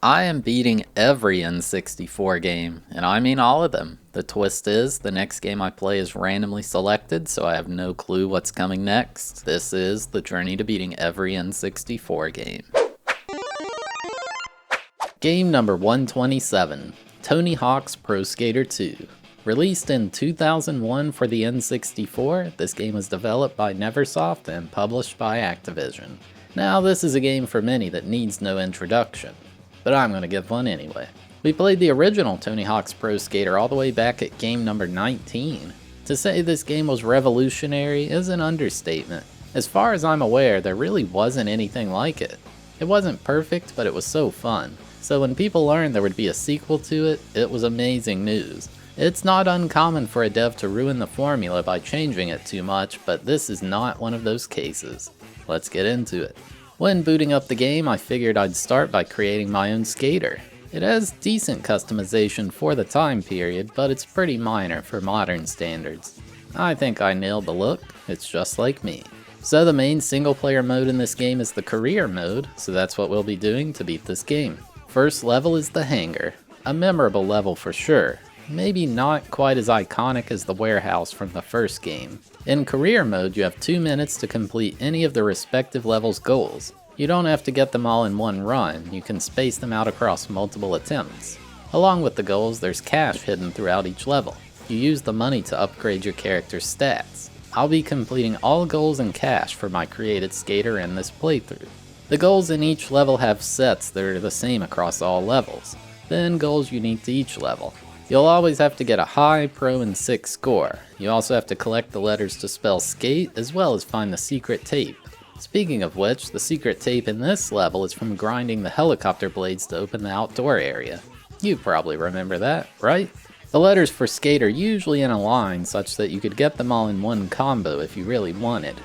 I am beating every N64 game, and I mean all of them. The twist is, the next game I play is randomly selected, so I have no clue what's coming next. This is the journey to beating every N64 game. Game number 127, Tony Hawk's Pro Skater 2. Released in 2001 for the N64, this game was developed by Neversoft and published by Activision. Now, this is a game for many that needs no introduction, but I'm going to give one anyway. We played the original Tony Hawk's Pro Skater all the way back at game number 19. To say this game was revolutionary is an understatement. As far as I'm aware, there really wasn't anything like it. It wasn't perfect, but it was so fun. So when people learned there would be a sequel to it, it was amazing news. It's not uncommon for a dev to ruin the formula by changing it too much, but this is not one of those cases. Let's get into it. When booting up the game, I figured I'd start by creating my own skater. It has decent customization for the time period, but it's pretty minor for modern standards. I think I nailed the look, it's just like me. So the main single player mode in this game is the career mode, so that's what we'll be doing to beat this game. First level is the Hangar, a memorable level for sure. Maybe not quite as iconic as the warehouse from the first game. In career mode, you have 2 minutes to complete any of the respective level's goals. You don't have to get them all in one run, you can space them out across multiple attempts. Along with the goals, there's cash hidden throughout each level. You use the money to upgrade your character's stats. I'll be completing all goals and cash for my created skater in this playthrough. The goals in each level have sets that are the same across all levels, then goals unique to each level. You'll always have to get a high, pro, and 6 score. You also have to collect the letters to spell skate, as well as find the secret tape. Speaking of which, the secret tape in this level is from grinding the helicopter blades to open the outdoor area. You probably remember that, right? The letters for skate are usually in a line such that you could get them all in one combo if you really wanted.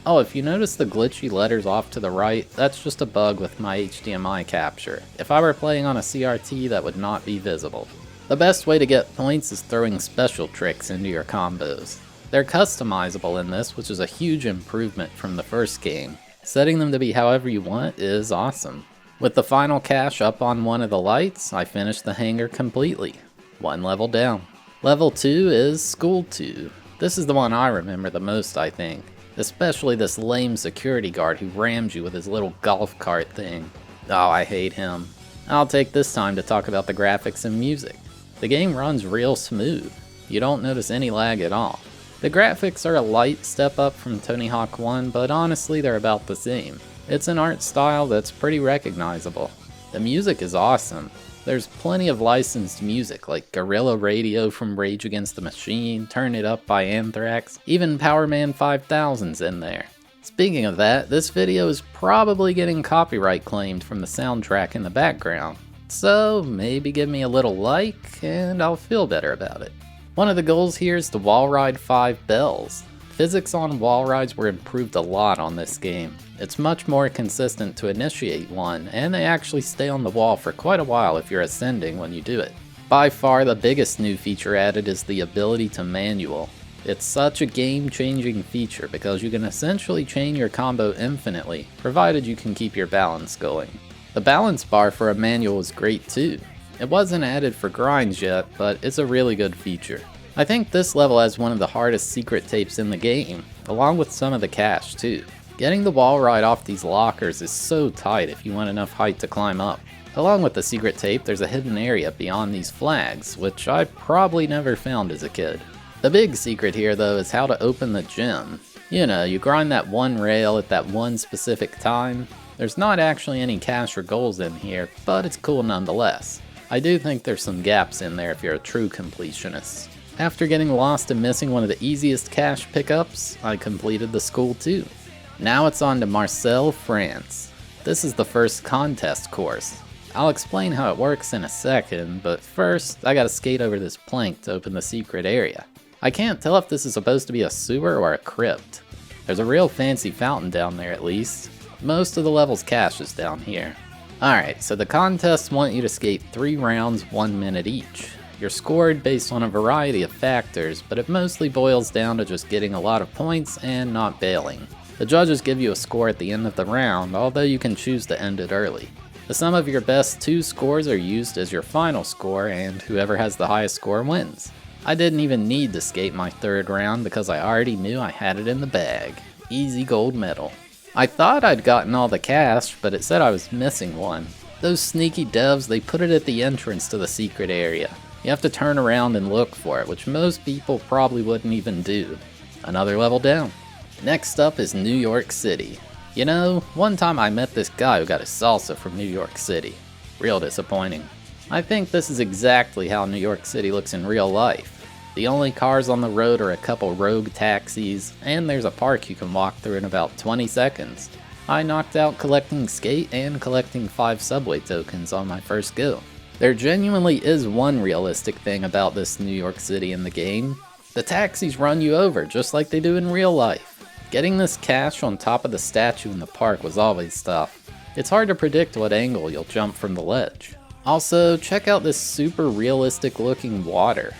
Oh, if you notice the glitchy letters off to the right, that's just a bug with my HDMI capture. If I were playing on a CRT, that would not be visible. The best way to get points is throwing special tricks into your combos. They're customizable in this, which is a huge improvement from the first game. Setting them to be however you want is awesome. With the final cache up on one of the lights, I finished the Hangar completely. One level down. Level 2 is School 2. This is the one I remember the most, I think. Especially this lame security guard who rammed you with his little golf cart thing. Oh, I hate him. I'll take this time to talk about the graphics and music. The game runs real smooth. You don't notice any lag at all. The graphics are a light step up from Tony Hawk 1, but honestly they're about the same. It's an art style that's pretty recognizable. The music is awesome. There's plenty of licensed music like Guerrilla Radio from Rage Against the Machine, Turn It Up by Anthrax, even Power Man 5000's in there. Speaking of that, this video is probably getting copyright claimed from the soundtrack in the background. So maybe give me a little like and I'll feel better about it. One of the goals here is to wall ride 5 bells. Physics on wall rides were improved a lot on this game. It's much more consistent to initiate one, and they actually stay on the wall for quite a while if you're ascending when you do it. By far the biggest new feature added is the ability to manual. It's such a game-changing feature because you can essentially chain your combo infinitely, provided you can keep your balance going. The balance bar for a manual is great too. It wasn't added for grinds yet, but it's a really good feature. I think this level has one of the hardest secret tapes in the game, along with some of the cache too. Getting the wall ride off these lockers is so tight if you want enough height to climb up. Along with the secret tape, there's a hidden area beyond these flags, which I probably never found as a kid. The big secret here though is how to open the gym. You know, you grind that one rail at that one specific time. There's not actually any cache or goals in here, but it's cool nonetheless. I do think there's some gaps in there if you're a true completionist. After getting lost and missing one of the easiest cache pickups, I completed the School 2. Now it's on to Marseille, France. This is the first contest course. I'll explain how it works in a second, but first I gotta skate over this plank to open the secret area. I can't tell if this is supposed to be a sewer or a crypt. There's a real fancy fountain down there at least. Most of the level's cache is down here. Alright, so the contests want you to skate 3 rounds 1 minute each. You're scored based on a variety of factors, but it mostly boils down to just getting a lot of points and not bailing. The judges give you a score at the end of the round, although you can choose to end it early. The sum of your best 2 scores are used as your final score, and whoever has the highest score wins. I didn't even need to skate my 3rd round because I already knew I had it in the bag. Easy gold medal. I thought I'd gotten all the cash, but it said I was missing one. Those sneaky devs, they put it at the entrance to the secret area. You have to turn around and look for it, which most people probably wouldn't even do. Another level down. Next up is New York City. You know, one time I met this guy who got his salsa from New York City. Real disappointing. I think this is exactly how New York City looks in real life. The only cars on the road are a couple rogue taxis, and there's a park you can walk through in about 20 seconds. I knocked out collecting skate and collecting 5 subway tokens on my first go. There genuinely is one realistic thing about this New York City in the game. The taxis run you over just like they do in real life. Getting this cash on top of the statue in the park was always tough. It's hard to predict what angle you'll jump from the ledge. Also, check out this super realistic looking water.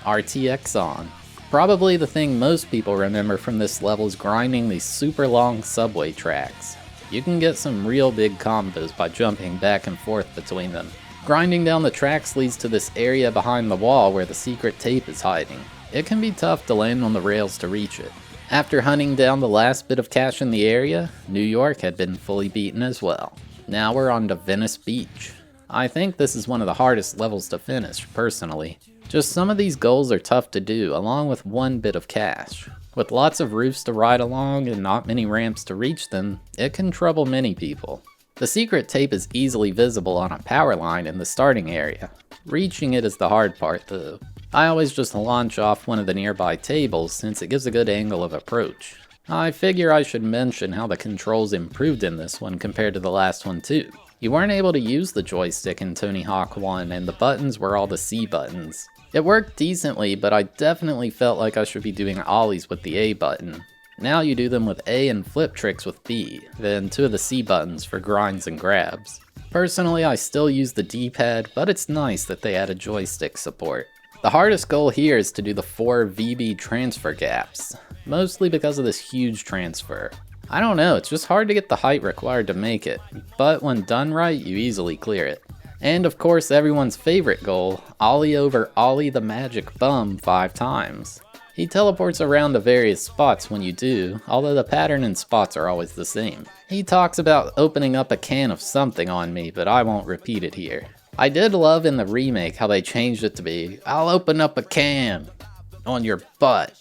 RTX on. Probably the thing most people remember from this level is grinding these super long subway tracks. You can get some real big combos by jumping back and forth between them. Grinding down the tracks leads to this area behind the wall where the secret tape is hiding. It can be tough to land on the rails to reach it. After hunting down the last bit of cash in the area, New York had been fully beaten as well. Now we're on to Venice Beach. I think this is one of the hardest levels to finish, personally. Just some of these goals are tough to do, along with one bit of cash. With lots of roofs to ride along and not many ramps to reach them, it can trouble many people. The secret tape is easily visible on a power line in the starting area. Reaching it is the hard part though. I always just launch off one of the nearby tables since it gives a good angle of approach. I figure I should mention how the controls improved in this one compared to the last one too. You weren't able to use the joystick in Tony Hawk 1 and the buttons were all the C buttons. It worked decently, but I definitely felt like I should be doing ollies with the A button. Now you do them with A and flip tricks with B, then 2 of the C buttons for grinds and grabs. Personally, I still use the D-pad, but it's nice that they added joystick support. The hardest goal here is to do the 4 VB transfer gaps, mostly because of this huge transfer. I don't know, it's just hard to get the height required to make it, but when done right, you easily clear it. And of course everyone's favorite goal, ollie over ollie the magic bum 5 times. He teleports around to various spots when you do, although the pattern and spots are always the same. He talks about opening up a can of something on me, but I won't repeat it here. I did love in the remake how they changed it to be, I'll open up a can on your butt.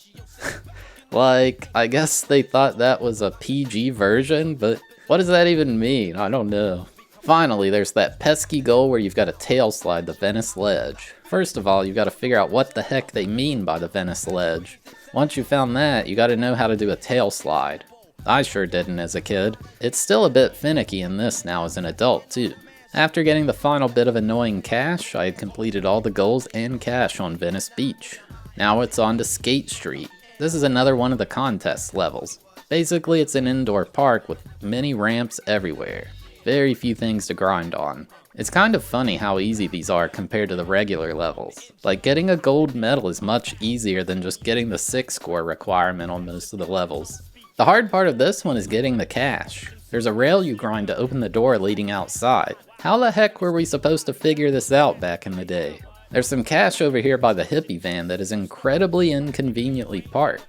Like, I guess they thought that was a PG version, but what does that even mean? I don't know. Finally, there's that pesky goal where you've got to tail slide the Venice ledge. First of all, you've got to figure out what the heck they mean by the Venice ledge. Once you found that, you got to know how to do a tail slide. I sure didn't as a kid. It's still a bit finicky in this now as an adult too. After getting the final bit of annoying cash, I had completed all the goals and cash on Venice Beach. Now it's on to Skate Street. This is another one of the contest levels. Basically, it's an indoor park with many ramps everywhere. Very few things to grind on. It's kind of funny how easy these are compared to the regular levels. Like, getting a gold medal is much easier than just getting the 6 score requirement on most of the levels. The hard part of this one is getting the cash. There's a rail you grind to open the door leading outside. How the heck were we supposed to figure this out back in the day? There's some cash over here by the hippie van that is incredibly inconveniently parked.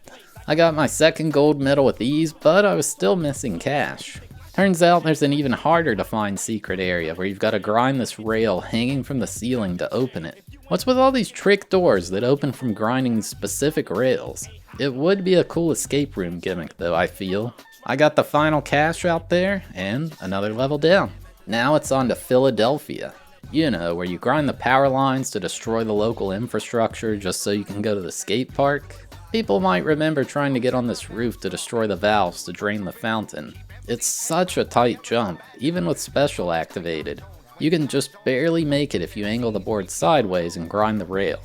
I got my 2nd gold medal with ease, but I was still missing cash. Turns out there's an even harder to find secret area where you've got to grind this rail hanging from the ceiling to open it. What's with all these trick doors that open from grinding specific rails? It would be a cool escape room gimmick though, I feel. I got the final cash out there, and another level down. Now it's on to Philadelphia. You know, where you grind the power lines to destroy the local infrastructure just so you can go to the skate park. People might remember trying to get on this roof to destroy the valves to drain the fountain. It's such a tight jump, even with special activated. You can just barely make it if you angle the board sideways and grind the rail.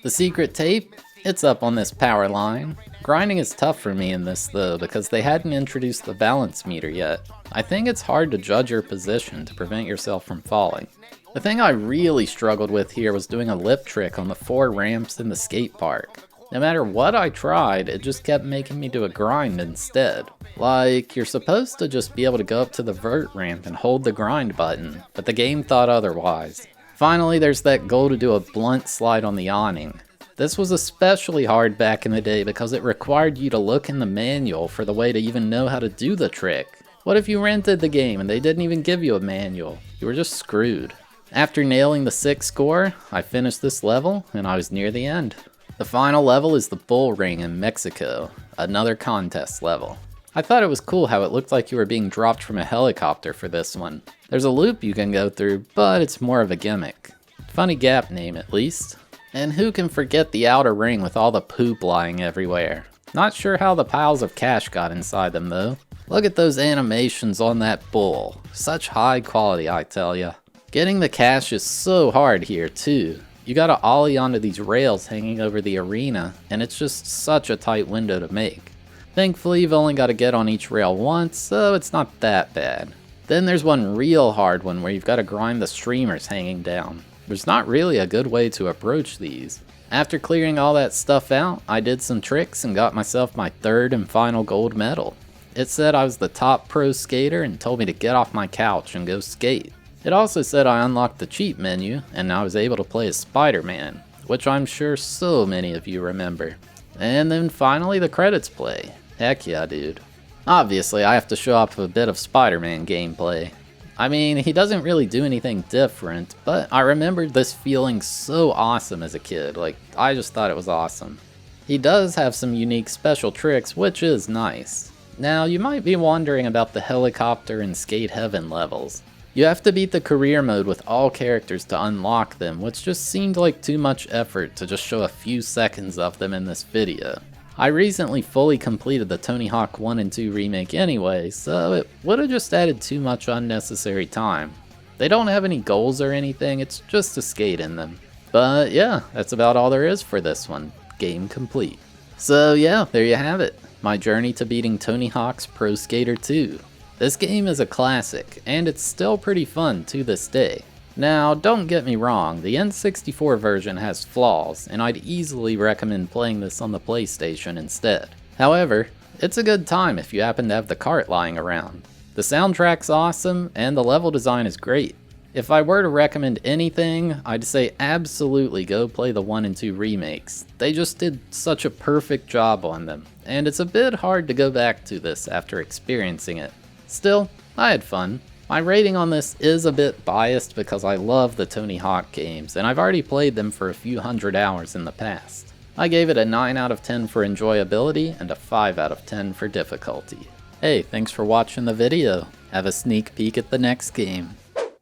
The secret tape? It's up on this power line. Grinding is tough for me in this though because they hadn't introduced the balance meter yet. I think it's hard to judge your position to prevent yourself from falling. The thing I really struggled with here was doing a lip trick on the 4 ramps in the skate park. No matter what I tried, it just kept making me do a grind instead. Like, you're supposed to just be able to go up to the vert ramp and hold the grind button, but the game thought otherwise. Finally, there's that goal to do a blunt slide on the awning. This was especially hard back in the day because it required you to look in the manual for the way to even know how to do the trick. What if you rented the game and they didn't even give you a manual? You were just screwed. After nailing the 6th score, I finished this level and I was near the end. The final level is the Bull Ring in Mexico, another contest level. I thought it was cool how it looked like you were being dropped from a helicopter for this one. There's a loop you can go through, but it's more of a gimmick. Funny gap name at least. And who can forget the outer ring with all the poop lying everywhere? Not sure how the piles of cash got inside them though. Look at those animations on that bull. Such high quality, I tell ya. Getting the cash is so hard here too. You gotta ollie onto these rails hanging over the arena, and it's just such a tight window to make. Thankfully, you've only gotta get on each rail once, so it's not that bad. Then there's one real hard one where you've gotta grind the streamers hanging down. There's not really a good way to approach these. After clearing all that stuff out, I did some tricks and got myself my 3rd and final gold medal. It said I was the top pro skater and told me to get off my couch and go skate. It also said I unlocked the cheat menu and I was able to play as Spider-Man, which I'm sure so many of you remember. And then finally the credits play. Heck yeah, dude. Obviously, I have to show off a bit of Spider-Man gameplay. I mean, he doesn't really do anything different, but I remembered this feeling so awesome as a kid. Like, I just thought it was awesome. He does have some unique special tricks, which is nice. Now, you might be wondering about the helicopter and skate heaven levels. You have to beat the career mode with all characters to unlock them, which just seemed like too much effort to just show a few seconds of them in this video. I recently fully completed the Tony Hawk 1 and 2 remake anyway, so it would have just added too much unnecessary time. They don't have any goals or anything, it's just to skate in them. But yeah, that's about all there is for this one. Game complete. So yeah, there you have it. My journey to beating Tony Hawk's Pro Skater 2. This game is a classic, and it's still pretty fun to this day. Now, don't get me wrong, the N64 version has flaws, and I'd easily recommend playing this on the PlayStation instead. However, it's a good time if you happen to have the cart lying around. The soundtrack's awesome, and the level design is great. If I were to recommend anything, I'd say absolutely go play the 1 and 2 remakes. They just did such a perfect job on them, and it's a bit hard to go back to this after experiencing it. Still, I had fun. My rating on this is a bit biased because I love the Tony Hawk games, and I've already played them for a few hundred hours in the past. I gave it a 9 out of 10 for enjoyability and a 5 out of 10 for difficulty. Hey, thanks for watching the video. Have a sneak peek at the next game.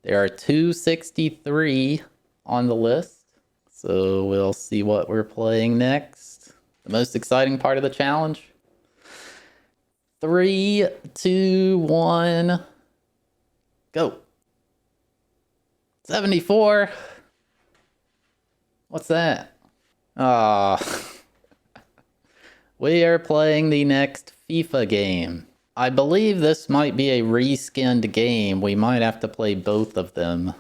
There are 263 on the list, so we'll see what we're playing next. The most exciting part of the challenge. 3, 2, 1, go. 74. What's that? We are playing the next FIFA game. I believe this might be a reskinned game. We might have to play both of them.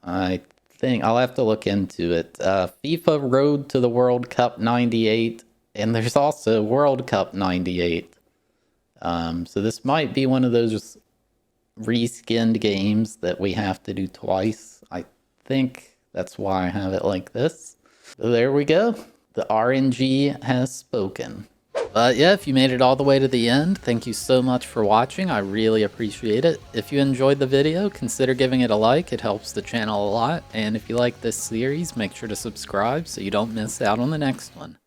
I think I'll have to look into it. FIFA Road to the World Cup 98, and there's also World Cup 98. So this might be one of those reskinned games that we have to do twice. I think that's why I have it like this. So there we go. The RNG has spoken. But yeah, if you made it all the way to the end, thank you so much for watching. I really appreciate it. If you enjoyed the video, consider giving it a like. It helps the channel a lot. And if you like this series, make sure to subscribe so you don't miss out on the next one.